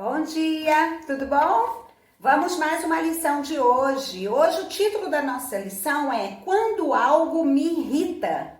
Bom dia, tudo bom? Vamos mais uma lição de hoje. Hoje o título da nossa lição é Quando algo me irrita.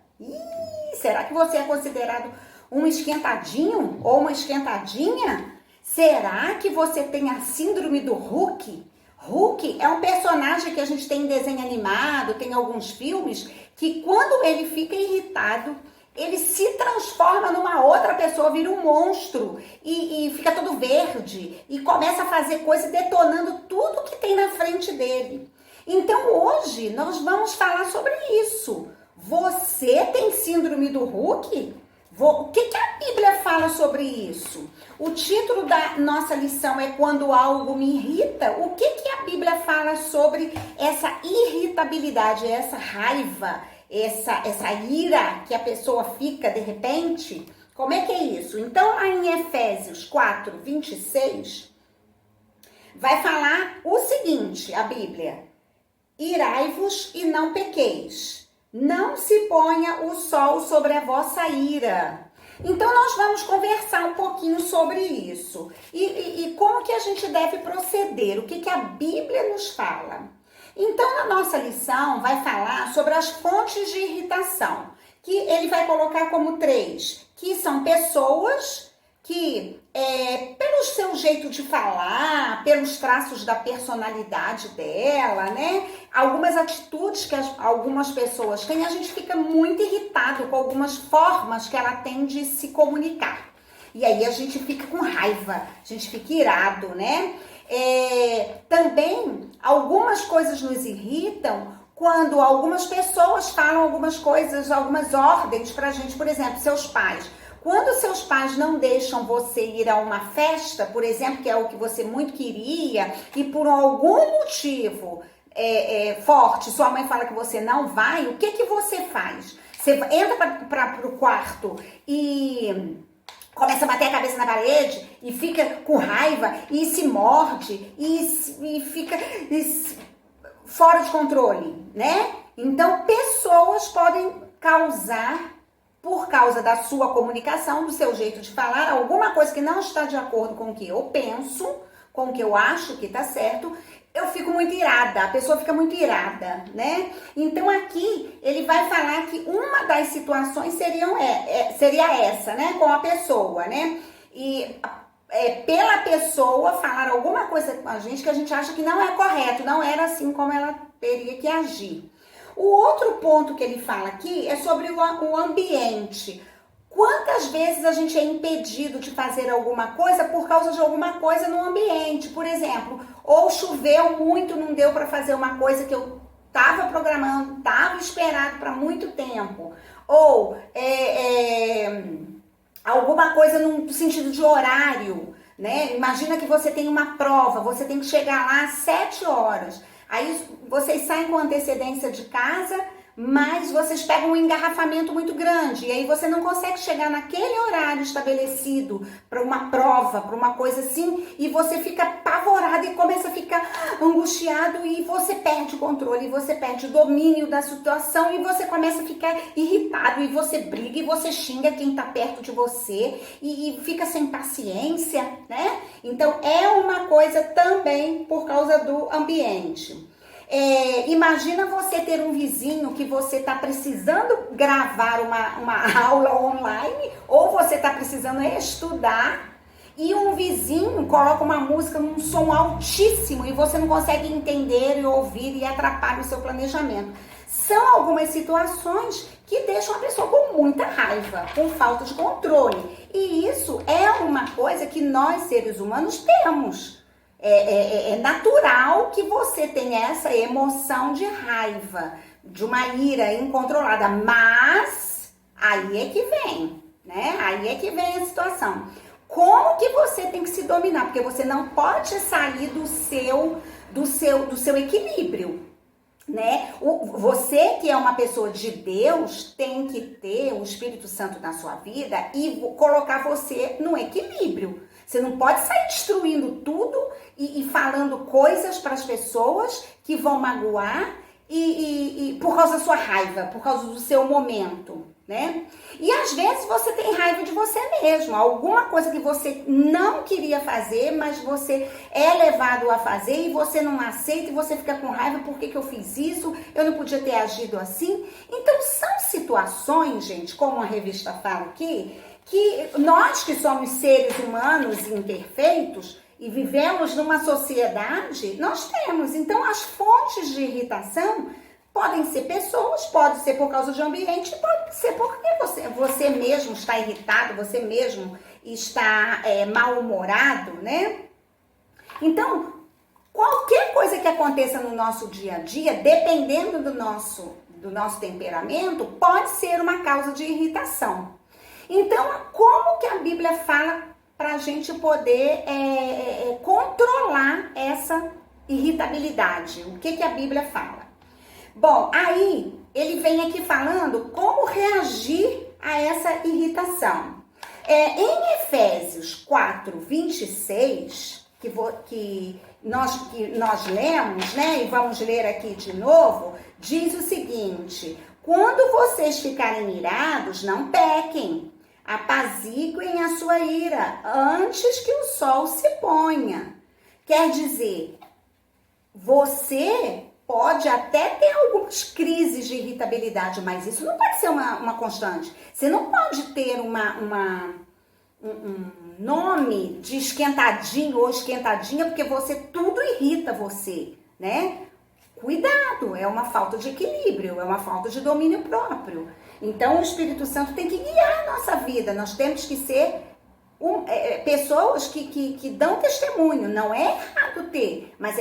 Será que você é considerado um esquentadinho ou uma esquentadinha? Será que você tem a síndrome do Hulk? Hulk é um personagem que a gente tem em desenho animado, tem alguns filmes, que quando ele fica irritado, ele se transforma numa outra pessoa, vira um monstro e fica todo verde e começa a fazer coisa detonando tudo que tem na frente dele. Então hoje nós vamos falar sobre isso. Você tem síndrome do Hulk? O que a Bíblia fala sobre isso? O título da nossa lição é Quando algo me irrita. O que a Bíblia fala sobre essa irritabilidade, essa raiva, essa ira que a pessoa fica de repente? Como é que é isso? Então, lá em Efésios 4, 26, vai falar o seguinte, a Bíblia: irai-vos e não pequeis. Não se ponha o sol sobre a vossa ira. Então, nós vamos conversar um pouquinho sobre isso. E como que a gente deve proceder? O que a Bíblia nos fala? Então, na nossa lição, vai falar sobre as fontes de irritação, que ele vai colocar como 3, que são pessoas que, pelo seu jeito de falar, pelos traços da personalidade dela, né? Algumas atitudes que algumas pessoas têm, a gente fica muito irritado com algumas formas que ela tem de se comunicar. E aí a gente fica com raiva, a gente fica irado, né? Também algumas coisas nos irritam quando algumas pessoas falam algumas coisas, algumas ordens pra gente, por exemplo, seus pais. Quando seus pais não deixam você ir a uma festa, por exemplo, que é o que você muito queria, e por algum motivo forte, sua mãe fala que você não vai, o que você faz? Você entra para o quarto e começa a bater a cabeça na parede e fica com raiva e se morde e fica fora de controle, né? Então, pessoas podem causar, por causa da sua comunicação, do seu jeito de falar, alguma coisa que não está de acordo com o que eu penso, com o que eu acho que está certo, eu fico muito irada, a pessoa fica muito irada, né? Então aqui ele vai falar que uma das situações seria essa, né? Com a pessoa, né? E pela pessoa falar alguma coisa com a gente que a gente acha que não é correto, não era assim como ela teria que agir. O outro ponto que ele fala aqui é sobre o ambiente. Quantas vezes a gente é impedido de fazer alguma coisa por causa de alguma coisa no ambiente? Por exemplo, ou choveu muito, não deu para fazer uma coisa que eu estava programando, estava esperado para muito tempo. Ou alguma coisa no sentido de horário, né? Imagina que você tem uma prova, você tem que chegar lá às 7 horas. Aí vocês saem com antecedência de casa, mas vocês pegam um engarrafamento muito grande e aí você não consegue chegar naquele horário estabelecido para uma prova, para uma coisa assim, e você fica apavorado e começa a ficar angustiado e você perde o controle, você perde o domínio da situação e você começa a ficar irritado e você briga e você xinga quem está perto de você e fica sem paciência, né? Então é uma coisa também por causa do ambiente. Imagina você ter um vizinho que você está precisando gravar uma aula online ou você está precisando estudar e um vizinho coloca uma música num som altíssimo e você não consegue entender e ouvir e atrapalha o seu planejamento. São algumas situações que deixam a pessoa com muita raiva, com falta de controle. E isso é uma coisa que nós, seres humanos, temos. É natural que você tenha essa emoção de raiva, de uma ira incontrolada, mas aí é que vem, né? Aí é que vem a situação. Como que você tem que se dominar? Porque você não pode sair do seu equilíbrio, né? Você que é uma pessoa de Deus tem que ter o Espírito Santo na sua vida e colocar você no equilíbrio. Você não pode sair destruindo tudo e falando coisas para as pessoas que vão magoar e por causa da sua raiva, por causa do seu momento, né? E às vezes você tem raiva de você mesmo, alguma coisa que você não queria fazer, mas você é levado a fazer e você não aceita e você fica com raiva, por que eu fiz isso? Eu não podia ter agido assim. Então são situações, gente, como a revista fala aqui, que nós que somos seres humanos imperfeitos e vivemos numa sociedade, nós temos. Então as fontes de irritação podem ser pessoas, pode ser por causa de ambiente, pode ser porque você mesmo está irritado, você mesmo está mal-humorado, né? Então, qualquer coisa que aconteça no nosso dia a dia, dependendo do nosso temperamento, pode ser uma causa de irritação. Então, como que a Bíblia fala para a gente poder controlar essa irritabilidade? O que a Bíblia fala? Bom, aí ele vem aqui falando como reagir a essa irritação. Em Efésios 4, 26, que nós lemos, né, e vamos ler aqui de novo, diz o seguinte: quando vocês ficarem irados, não pequem, apaziguem a sua ira antes que o sol se ponha. Quer dizer, você pode até ter algumas crises de irritabilidade, mas isso não pode ser uma constante. Você não pode ter um nome de esquentadinho ou esquentadinha, porque tudo irrita você, né? Cuidado, é uma falta de equilíbrio, é uma falta de domínio próprio. Então o Espírito Santo tem que guiar a nossa vida, nós temos que ser pessoas que dão testemunho. Não é errado ter, mas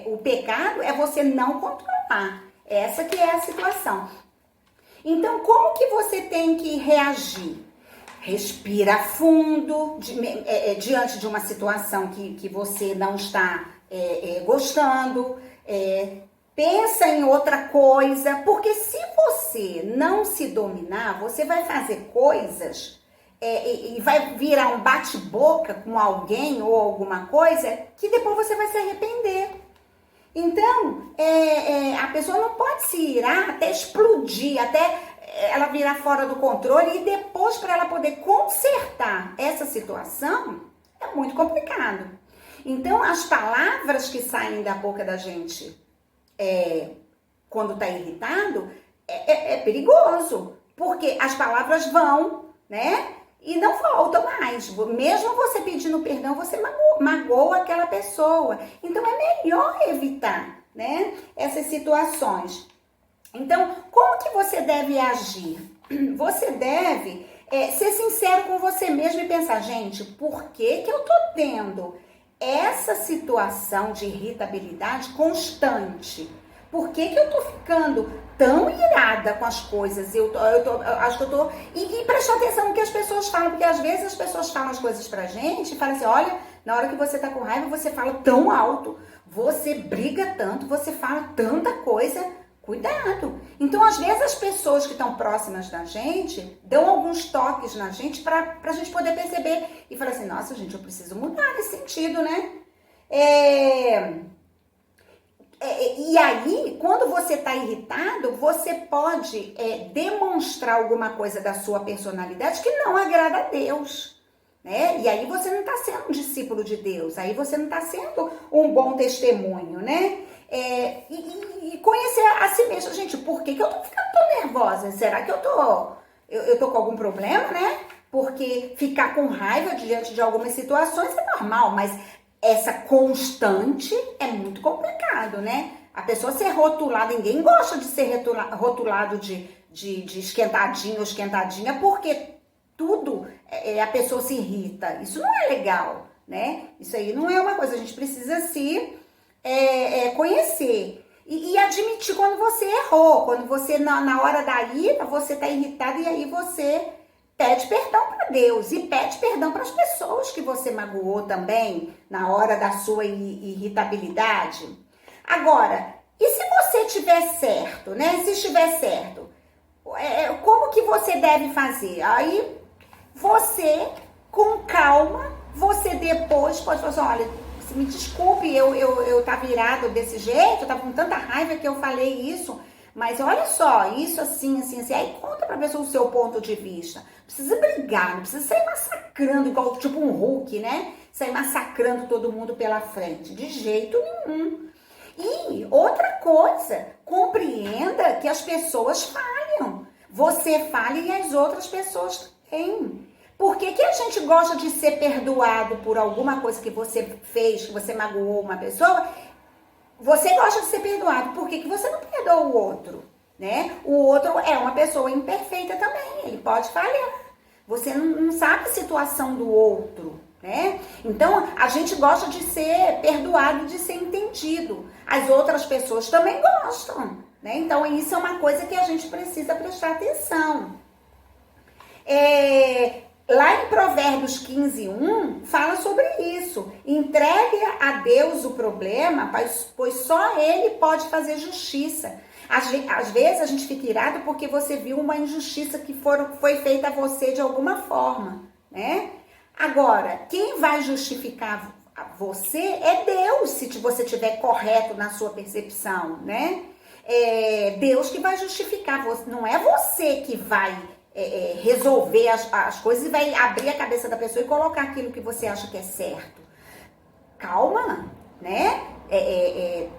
o pecado é você não controlar. Essa que é a situação. Então, como que você tem que reagir? Respira fundo diante de uma situação que você não está gostando. Pensa em outra coisa, porque se você não se dominar, você vai fazer coisas e vai virar um bate-boca com alguém ou alguma coisa que depois você vai se arrepender. Então, a pessoa não pode se irar até explodir, até ela virar fora do controle, e depois, para ela poder consertar essa situação, é muito complicado. Então, as palavras que saem da boca da gente quando está irritado é perigoso, porque as palavras vão, né? E não voltam mais. Mesmo você pedindo perdão, você magoa aquela pessoa. Então é melhor evitar, né, essas situações. Então, como que você deve agir? Você deve ser sincero com você mesmo e pensar, gente, por que eu tô tendo essa situação de irritabilidade constante? Por que eu tô ficando tão irada com as coisas? Acho que eu tô... E prestar atenção no que as pessoas falam, porque às vezes as pessoas falam as coisas pra gente e falam assim, olha, na hora que você tá com raiva, você fala tão alto, você briga tanto, você fala tanta coisa. Cuidado! Então, às vezes, as pessoas que estão próximas da gente dão alguns toques na gente pra gente poder perceber e falar assim, nossa, gente, eu preciso mudar nesse sentido, né? E aí, quando você está irritado, você pode demonstrar alguma coisa da sua personalidade que não agrada a Deus, né? E aí você não está sendo um discípulo de Deus, aí você não está sendo um bom testemunho, né? E conhecer a si mesmo. Gente, por que eu tô ficando tão nervosa? Será que eu tô com algum problema, né? Porque ficar com raiva diante de algumas situações é normal, mas essa constante é muito complicado, né? A pessoa ser rotulada, ninguém gosta de ser rotulado de esquentadinho ou esquentadinha, porque tudo a pessoa se irrita. Isso não é legal, né? Isso aí não é uma coisa, a gente precisa se conhecer e admitir quando você errou, quando você, na hora da ira, você tá irritado e aí você pede perdão para Deus e pede perdão para as pessoas que você magoou também na hora da sua irritabilidade. Agora, e se você tiver certo, né? Se estiver certo, como que você deve fazer? Aí você, com calma, você depois pode falar assim, olha, me desculpe, eu tava irado desse jeito, eu tava com tanta raiva que eu falei isso, mas olha só, isso assim, assim, assim. Aí conta pra pessoa o seu ponto de vista. Não precisa brigar, não precisa sair massacrando, igual tipo um Hulk, né? Sair massacrando todo mundo pela frente. De jeito nenhum. E outra coisa, compreenda que as pessoas falham. Você falha e as outras pessoas também. Por que a gente gosta de ser perdoado por alguma coisa que você fez, que você magoou uma pessoa? Você gosta de ser perdoado, por que você não perdoa o outro? Né? O outro é uma pessoa imperfeita também, ele pode falhar. Você não sabe a situação do outro, né? Então, a gente gosta de ser perdoado, de ser entendido. As outras pessoas também gostam, né? Então, isso é uma coisa que a gente precisa prestar atenção. Lá em Provérbios 15:1, fala sobre isso. Entregue a Deus o problema, pois só Ele pode fazer justiça. Às vezes a gente fica irado porque você viu uma injustiça que foi feita a você de alguma forma, né? Agora, quem vai justificar você é Deus, se você estiver correto na sua percepção, né? É Deus que vai justificar você, não é você que vai resolver as coisas e vai abrir a cabeça da pessoa e colocar aquilo que você acha que é certo. Calma, né?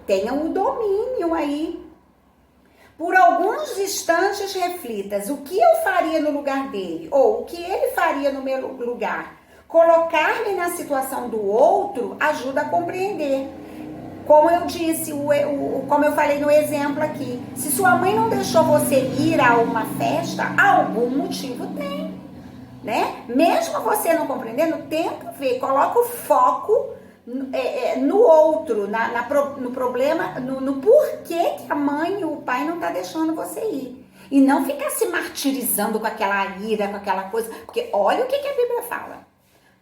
Tenha o domínio aí. Por alguns instantes reflitas o que eu faria no lugar dele ou o que ele faria no meu lugar. Colocar-me na situação do outro ajuda a compreender. Como eu disse, como eu falei no exemplo aqui, se sua mãe não deixou você ir a uma festa, algum motivo tem, né? Mesmo você não compreendendo, tenta ver, coloca o foco no outro, no problema, no porquê que a mãe e o pai não tá deixando você ir. E não ficar se martirizando com aquela ira, com aquela coisa, porque olha o que a Bíblia fala.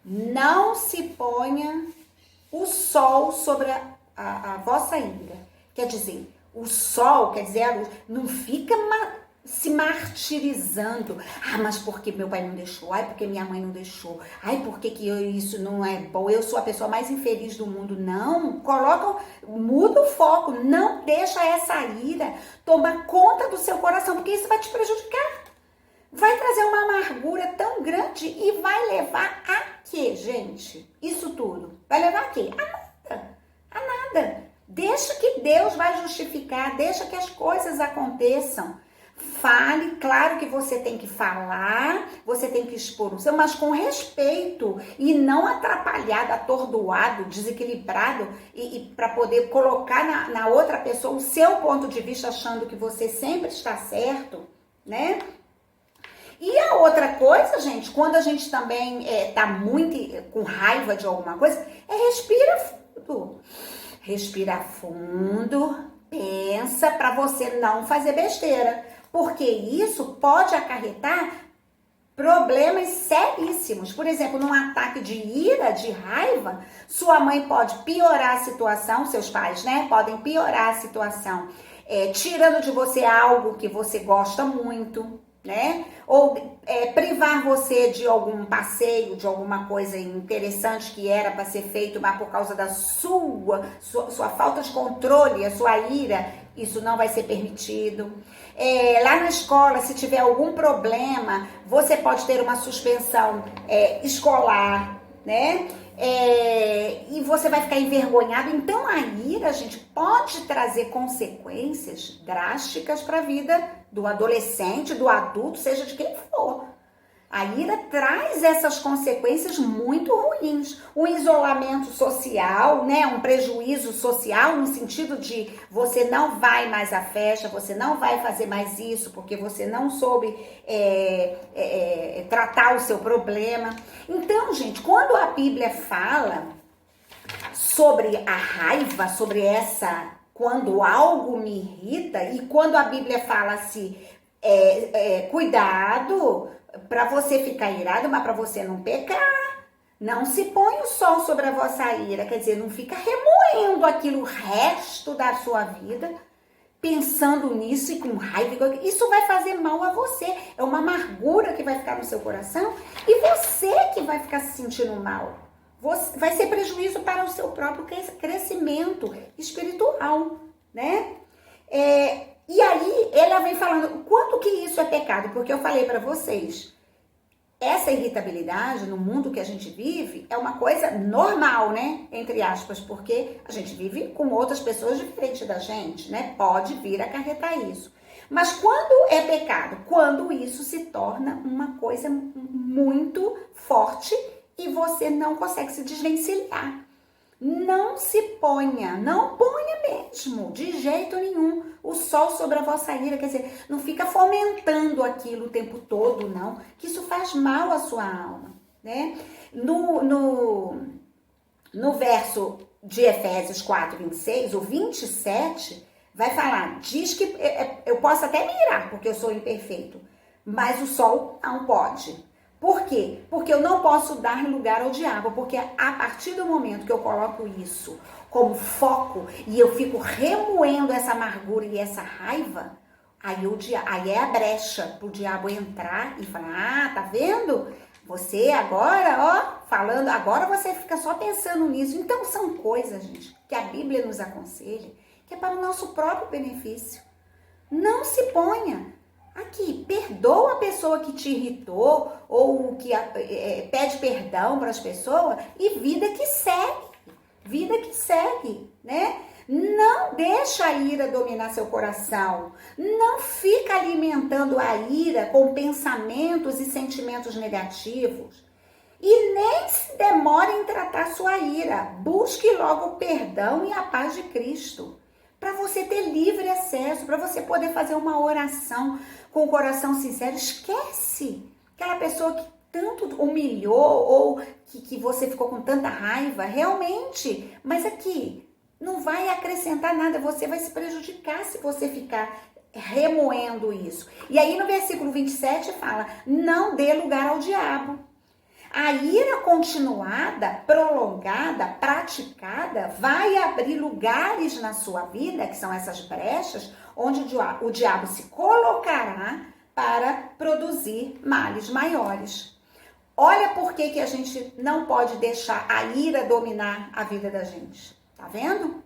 Não se ponha o sol sobre a vossa ira. Quer dizer, o sol, quer dizer a luz, não fica se martirizando. Ah, mas porque meu pai não deixou? Ai, porque minha mãe não deixou? Ai, porque isso não é bom? Eu sou a pessoa mais infeliz do mundo. Não, muda o foco, não deixa essa ira tomar conta do seu coração, porque isso vai te prejudicar. Vai trazer uma amargura tão grande e vai levar a quê, gente? Isso tudo. Vai levar a quê? A nada. Deixa que Deus vai justificar, deixa que as coisas aconteçam. Fale, claro que você tem que falar, você tem que expor o seu, mas com respeito e não atrapalhado, atordoado, desequilibrado e para poder colocar na outra pessoa o seu ponto de vista achando que você sempre está certo, né? E a outra coisa, gente, quando a gente também tá muito com raiva de alguma coisa, respira fundo. Respira fundo, pensa para você não fazer besteira, porque isso pode acarretar problemas seríssimos. Por exemplo, num ataque de ira, de raiva, sua mãe pode piorar a situação, seus pais, né, podem piorar a situação, tirando de você algo que você gosta muito, né? Ou privar você de algum passeio, de alguma coisa interessante que era para ser feito, mas por causa da sua falta de controle, a sua ira, isso não vai ser permitido. Lá na escola, se tiver algum problema, você pode ter uma suspensão escolar, né? E você vai ficar envergonhado. Então a ira, gente, pode trazer consequências drásticas para a vida do adolescente, do adulto, seja de quem for. A ira traz essas consequências muito ruins. Um isolamento social, né? Um prejuízo social no sentido de você não vai mais à festa, você não vai fazer mais isso porque você não soube tratar o seu problema. Então, gente, quando a Bíblia fala sobre a raiva, sobre quando algo me irrita, e quando a Bíblia fala assim, cuidado para você ficar irado, mas para você não pecar. Não se põe o sol sobre a vossa ira, quer dizer, não fica remoendo aquilo o resto da sua vida, pensando nisso e com raiva. Isso vai fazer mal a você. É uma amargura que vai ficar no seu coração e você que vai ficar se sentindo mal. Vai ser prejuízo para o seu próprio crescimento espiritual, né? E aí ela vem falando, quanto que isso é pecado? Porque eu falei para vocês, essa irritabilidade no mundo que a gente vive é uma coisa normal, né? Entre aspas, porque a gente vive com outras pessoas diferentes da gente, né? Pode vir a acarretar isso. Mas quando é pecado? Quando isso se torna uma coisa muito forte e você não consegue se desvencilhar. Não se ponha, não ponha mesmo, de jeito nenhum, o sol sobre a vossa ira, quer dizer, não fica fomentando aquilo o tempo todo, não, que isso faz mal à sua alma, né? No verso de Efésios 4:26, o 27, vai falar, diz que eu posso até me irar, porque eu sou imperfeito, mas o sol não pode. Por quê? Porque eu não posso dar lugar ao diabo, porque a partir do momento que eu coloco isso como foco e eu fico remoendo essa amargura e essa raiva, aí é a brecha pro diabo entrar e falar, tá vendo? Você agora, ó, falando, agora você fica só pensando nisso. Então são coisas, gente, que a Bíblia nos aconselha, que é para o nosso próprio benefício. Não se ponha. Aqui, perdoa a pessoa que te irritou ou que pede perdão para as pessoas e vida que segue, né? Não deixa a ira dominar seu coração, não fica alimentando a ira com pensamentos e sentimentos negativos e nem se demore em tratar sua ira, busque logo o perdão e a paz de Cristo. Para você ter livre acesso, para você poder fazer uma oração com o coração sincero. Esquece aquela pessoa que tanto humilhou ou que você ficou com tanta raiva, realmente. Mas aqui, não vai acrescentar nada, você vai se prejudicar se você ficar remoendo isso. E aí no versículo 27 fala, não dê lugar ao diabo. A ira continuada, prolongada, praticada, vai abrir lugares na sua vida, que são essas brechas, onde o diabo se colocará para produzir males maiores. Olha por que a gente não pode deixar a ira dominar a vida da gente. Tá vendo?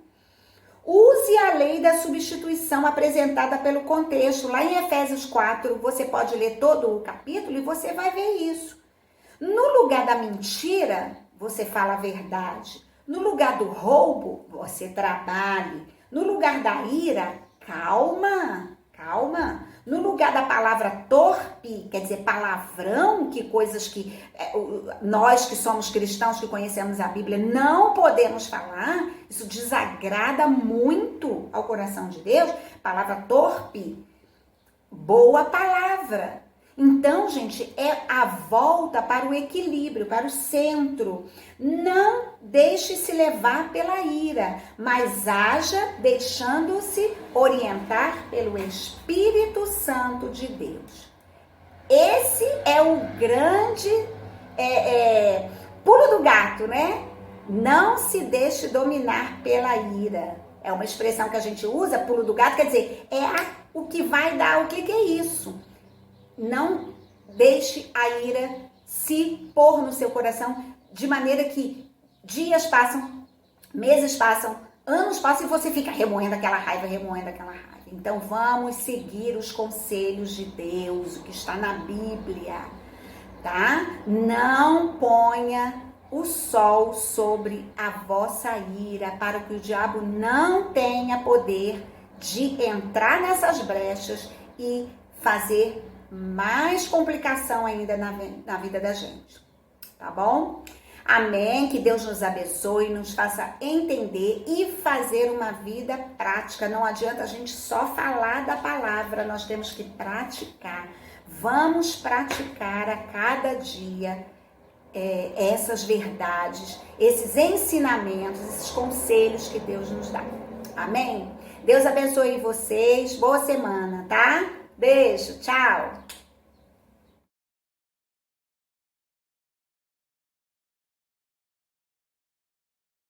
Use a lei da substituição apresentada pelo contexto. Lá em Efésios 4, você pode ler todo o capítulo e você vai ver isso. No lugar da mentira, você fala a verdade. No lugar do roubo, você trabalhe. No lugar da ira, calma. No lugar da palavra torpe, quer dizer, palavrão, que coisas que nós que somos cristãos, que conhecemos a Bíblia, não podemos falar, isso desagrada muito ao coração de Deus. Palavra torpe, boa palavra. Então, gente, é a volta para o equilíbrio, para o centro. Não deixe se levar pela ira, mas haja deixando-se orientar pelo Espírito Santo de Deus. Esse é o grande pulo do gato, né? Não se deixe dominar pela ira. É uma expressão que a gente usa, pulo do gato, quer dizer, o que vai dar, o que é isso? Não deixe a ira se pôr no seu coração de maneira que dias passam, meses passam, anos passam e você fica remoendo aquela raiva. Então vamos seguir os conselhos de Deus, o que está na Bíblia, tá? Não ponha o sol sobre a vossa ira para que o diabo não tenha poder de entrar nessas brechas e fazer mais complicação ainda na vida da gente, tá bom? Amém, que Deus nos abençoe, nos faça entender e fazer uma vida prática. Não adianta a gente só falar da palavra, nós temos que praticar. Vamos praticar a cada dia essas verdades, esses ensinamentos, esses conselhos que Deus nos dá. Amém? Deus abençoe vocês, boa semana, tá? Beijo, tchau!